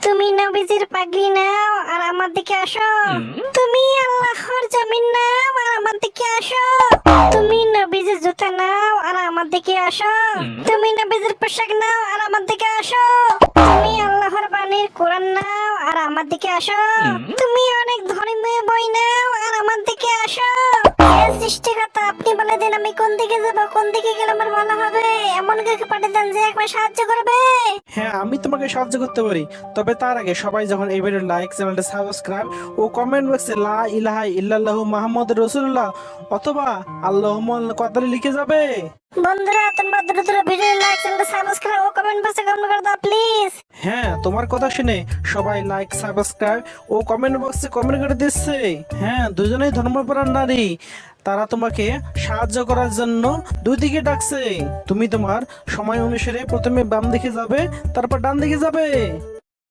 তুমি নবীজির পাগড়ি নাও আর আমার দিকে আসো। তুমি আল্লাহর জমিন নাও আর আমার দিকে আসো। তুমি নবীজির জুতা নাও আর আমার দিকে আসো। তুমি নবীজির পোশাক নাও আর আমার দিকে আসো। তুমি আল্লাহর বাণীর কোরআন নাও আর আমার দিকে আসো। তুমি অনেক ধর্মীয় বই নাও আর আমার দিকে আসো। হে সৃষ্টিকর্তা, আপনি বলে দিন আমি কোন দিকে যাব, কোন দিকে গেলে আমার ভালো হবে। এমন কাউকে পাঠিয়ে দেন যে একবার সাহায্য করবে। হ্যাঁ, আমি তোমাকে সাহায্য করতে পারি, তবে তার আগে সবাই যখন এই ভিডিও লাইক, চ্যানেলটা সাবস্ক্রাইব ও কমেন্ট বক্সে লা ইলাহা ইল্লাল্লাহু মুহাম্মাদুর রাসূলুল্লাহ অথবা আল্লাহুম্মা কথা লিখে যাবে। বন্ধুরা, তোমরা দ্রুত ভিডিও লাইক, চ্যানেলটা সাবস্ক্রাইব ও কমেন্ট বক্সে কমেন্ট করে দাও প্লিজ। হ্যাঁ, তোমার কথা শুনে সবাই লাইক, সাবস্ক্রাইব ও কমেন্ট বক্সে কমেন্ট করে দিচ্ছে। হ্যাঁ, দুজনেই ধর্মপ্রাণ নারী, তারা তোমাকে সাহায্য করার জন্য দুই দিকে ডাকছে। তুমি তোমার সময় অনুসারে প্রথমে বাম দিকে যাবে, তারপর ডান দিকে যাবে।